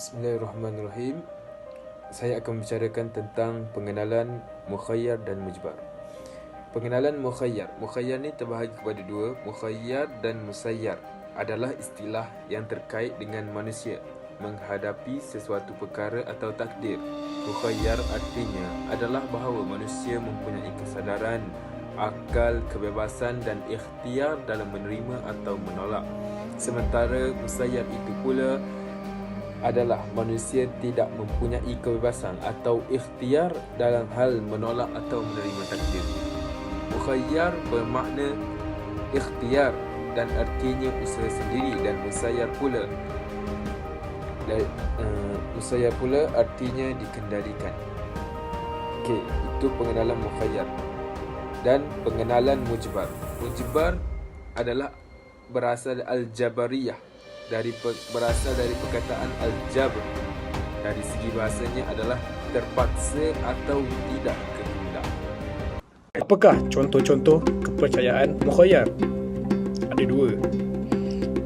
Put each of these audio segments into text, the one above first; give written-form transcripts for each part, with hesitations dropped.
Bismillahirrahmanirrahim. Saya akan membicarakan tentang pengenalan mukhayyar dan mujbar. Pengenalan mukhayyar. Mukhayyar ni terbahagi kepada dua. Mukhayyar dan musayyar adalah istilah yang terkait dengan manusia menghadapi sesuatu perkara atau takdir. Mukhayyar artinya adalah bahawa manusia mempunyai kesadaran, akal, kebebasan dan ikhtiar dalam menerima atau menolak. Sementara musayyar itu pula adalah manusia tidak mempunyai kebebasan atau ikhtiar dalam hal menolak atau menerima takdir. Mukhayyar bermakna ikhtiar dan artinya usaha sendiri, dan musayyar pula artinya dikendalikan. Okey, itu pengenalan mukhayyar. Dan pengenalan mujbar. Mujbar adalah berasal al-jabariyah, berasal dari perkataan al-jabr. Dari segi bahasanya adalah terpaksa atau tidak kehendak. Apakah contoh-contoh kepercayaan mukhayyar? Ada dua.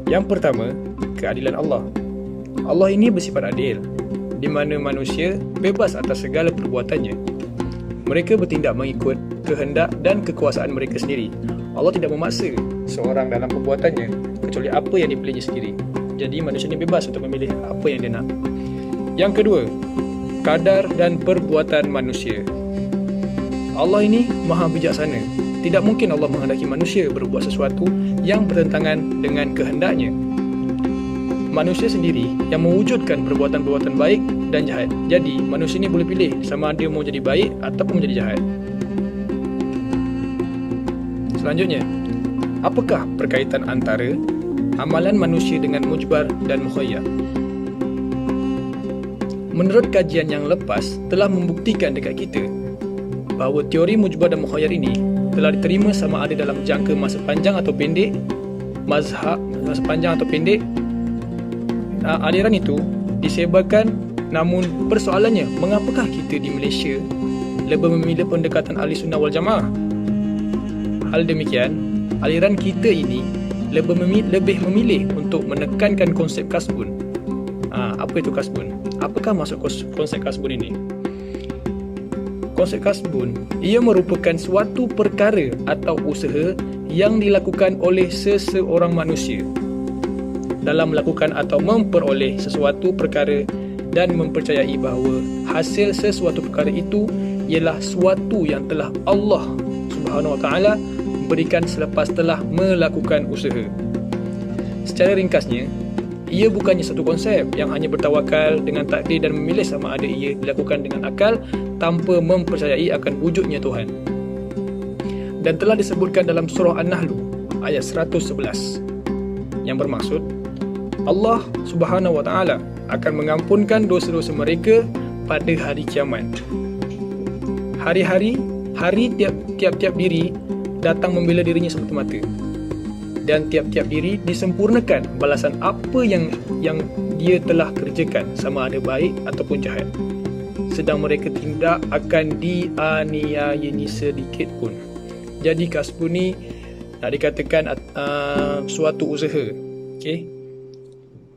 Yang pertama, keadilan Allah. Allah ini bersifat adil, di mana manusia bebas atas segala perbuatannya. Mereka bertindak mengikut kehendak dan kekuasaan mereka sendiri. Allah tidak memaksa seorang dalam perbuatannya kecuali apa yang dipilihnya sendiri. Jadi manusia ini bebas untuk memilih apa yang dia nak. Yang kedua, kadar dan perbuatan manusia. Allah ini maha bijaksana. Tidak mungkin Allah menghendaki manusia berbuat sesuatu yang bertentangan dengan kehendaknya. Manusia sendiri yang mewujudkan perbuatan-perbuatan baik dan jahat. Jadi manusia ini boleh pilih sama ada mau jadi baik ataupun menjadi jahat. Selanjutnya, apakah perkaitan antara amalan manusia dengan mujbar dan mukhayyar? Menurut kajian yang lepas telah membuktikan dekat kita bahawa teori mujbar dan mukhayyar ini telah diterima sama ada dalam jangka masa panjang atau pendek, mazhab masa panjang atau pendek. Aliran itu disebarkan, namun persoalannya, mengapakah kita di Malaysia lebih memilih pendekatan ahli sunnah wal jamaah? Hal demikian, aliran kita ini lebih memilih untuk menekankan konsep kasbun. Apa itu kasbun? Apakah maksud konsep kasbun ini? Konsep kasbun, ia merupakan suatu perkara atau usaha yang dilakukan oleh seseorang manusia dalam melakukan atau memperoleh sesuatu perkara dan mempercayai bahawa hasil sesuatu perkara itu ialah suatu yang telah Allah Subhanahu Wa Taala berikan selepas telah melakukan usaha. Secara ringkasnya, ia bukannya satu konsep yang hanya bertawakal dengan takdir dan memilih sama ada ia dilakukan dengan akal tanpa mempercayai akan wujudnya Tuhan. Dan telah disebutkan dalam surah An-Nahl ayat 111 yang bermaksud Allah Subhanahu Wa Taala akan mengampunkan dosa-dosa mereka pada hari kiamat. Hari tiap-tiap diri datang membela dirinya semata-mata, dan tiap-tiap diri disempurnakan balasan apa yang dia telah kerjakan, sama ada baik ataupun jahat. Sedang mereka tidak akan dianiayai sedikit pun. Jadi kasbun ni nak dikatakan suatu usaha. Okey.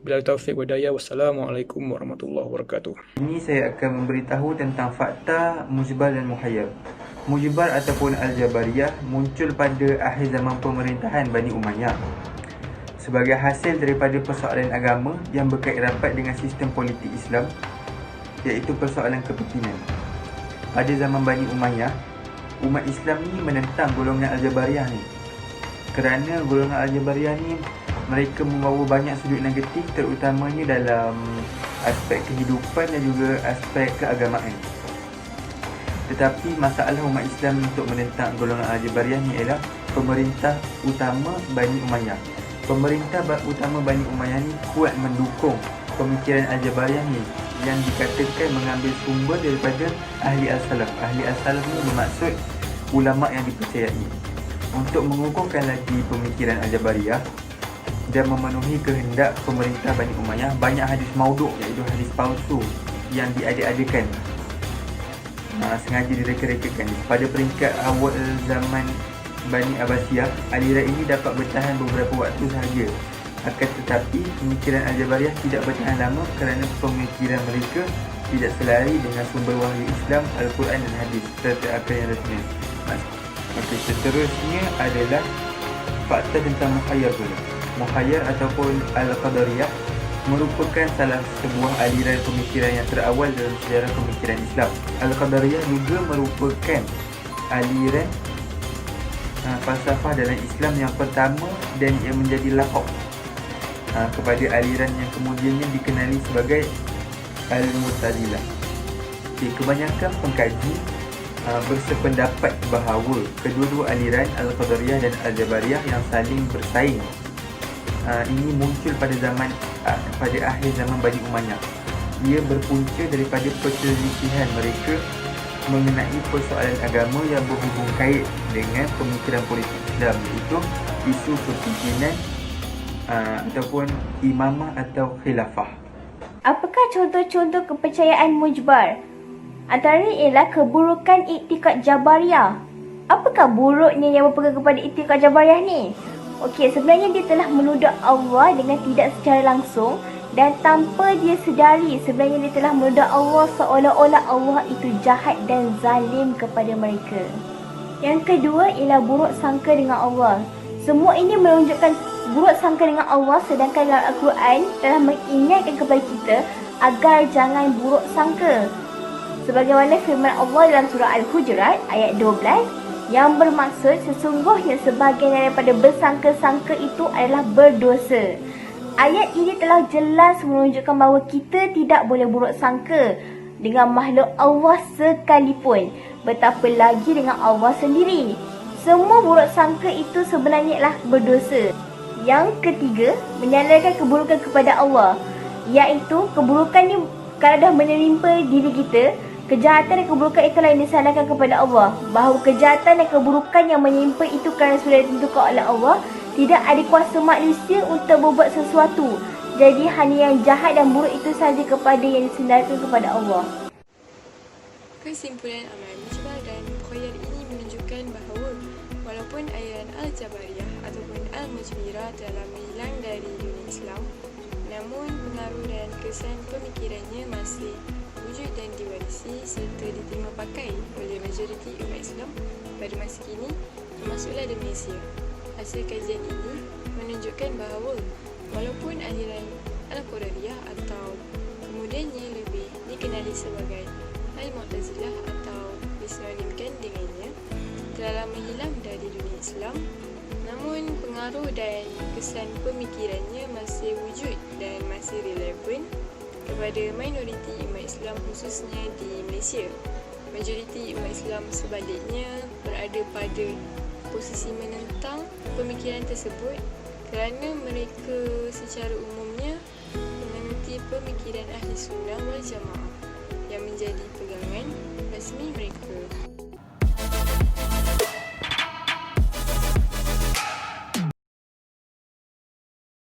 Billahi taufiq wa hidayah. Wassalamualaikum warahmatullahi wabarakatuh. Ini saya akan memberitahu tentang fakta mujbar dan mukhayyar. Mujbar ataupun al-jabariyah muncul pada akhir zaman pemerintahan Bani Umayyah sebagai hasil daripada persoalan agama yang berkait rapat dengan sistem politik Islam, iaitu persoalan kepimpinan. Pada zaman Bani Umayyah, umat Islam ni menentang golongan al-jabariyah ni, kerana golongan al-jabariyah ni mereka membawa banyak sudut negatif, terutamanya dalam aspek kehidupan dan juga aspek keagamaan. Tetapi masalah umat Islam untuk menentang golongan al-jabariyah ni ialah pemerintah utama Bani Umayyah. Pemerintah utama Bani Umayyah ni kuat mendukung pemikiran al-jabariyah ni yang dikatakan mengambil sumber daripada ahli as-salaf. Ahli as-salaf ni bermaksud ulama yang dipercayai. Untuk mengukuhkan lagi pemikiran al-jabariyah dan memenuhi kehendak pemerintah Bani Umayyah, banyak hadis maudhu', iaitu hadis palsu yang diada-adakan, sengaja direka-rekakan. Pada peringkat awal zaman Bani Abbasiyah, aliran ini dapat bertahan beberapa waktu sahaja Akan tetapi, pemikiran Al-Jabariyah tidak bertahan lama kerana pemikiran mereka tidak selari dengan sumber wahyu Islam, Al-Quran dan Hadis serta akal yang rasmi. Okey, seterusnya adalah fakta tentang mukhayyar pula. Mukhayyar ataupun Al-Qadariyah merupakan salah sebuah aliran pemikiran yang terawal dalam sejarah pemikiran Islam. Al-Qadariyah juga merupakan aliran falsafah dalam Islam yang pertama dan yang menjadi laqab kepada aliran yang kemudiannya dikenali sebagai Al-Mu'tazilah. Kebanyakan pengkaji bersependapat bahawa kedua-dua aliran Al-Qadariyah dan Al-Jabariyah yang saling bersaing ini muncul pada akhir zaman Bani Umayyah. Ia berpunca daripada perselisihan mereka mengenai persoalan agama yang berhubung kait dengan pemikiran politik Islam, iaitu isu kepimpinan ataupun imamah atau khilafah. Apakah contoh-contoh kepercayaan mujbar? Antaranya ialah keburukan iktikad Jabariyah. Apakah buruknya yang berpegang kepada iktikad Jabariyah ni? Okey, sebenarnya dia telah menuduh Allah dengan tidak secara langsung dan tanpa dia sedari sebenarnya dia telah menuduh Allah seolah-olah Allah itu jahat dan zalim kepada mereka. Yang kedua ialah buruk sangka dengan Allah. Semua ini menunjukkan buruk sangka dengan Allah, sedangkan dalam Al-Quran telah mengingatkan kepada kita agar jangan buruk sangka. Sebagaimana firman Allah dalam surah Al-Hujurat ayat 12 yang bermaksud sesungguhnya sebahagian daripada bersangka-sangka itu adalah berdosa. Ayat ini telah jelas menunjukkan bahawa kita tidak boleh buruk sangka dengan makhluk Allah sekalipun, betapa lagi dengan Allah sendiri. Semua buruk sangka itu sebenarnya adalah berdosa. Yang ketiga, menyalahkan keburukan kepada Allah, iaitu keburukan ni kalau dah menimpa diri kita, kejahatan dan keburukan itulah yang disalahkan kepada Allah. Bahawa kejahatan dan keburukan yang menimpa itu kerana sudah ditentukan oleh Allah, tidak ada kuasa manusia untuk berbuat sesuatu. Jadi hanya yang jahat dan buruk itu sahaja kepada yang disandarkan kepada Allah. Kesimpulan amal mujbar dan mukhayyar ini menunjukkan bahawa walaupun aliran Al-Jabariyah ataupun Al-Mujbirah telah menghilang dari dunia Islam, namun pengaruh dan kesan pemikirannya masih wujud dan diwarisi serta diterima pakai oleh majoriti umat Islam pada masa kini, termasuklah di Malaysia. Hasil kajian ini menunjukkan bahawa walaupun aliran Al-Qadariyah atau kemudiannya lebih dikenali sebagai Al-Mu'tazilah atau disinonimkan dengannya telah menghilang dari dunia Islam, namun pengaruh dan kesan pemikirannya masih wujud dan masih relevan kepada minoriti umat Islam khususnya di Malaysia. Majoriti umat Islam sebaliknya berada pada posisi menentang pemikiran tersebut kerana mereka secara umumnya menanti pemikiran Ahli Sunnah wal Jamaah yang menjadi pegangan rasmi mereka.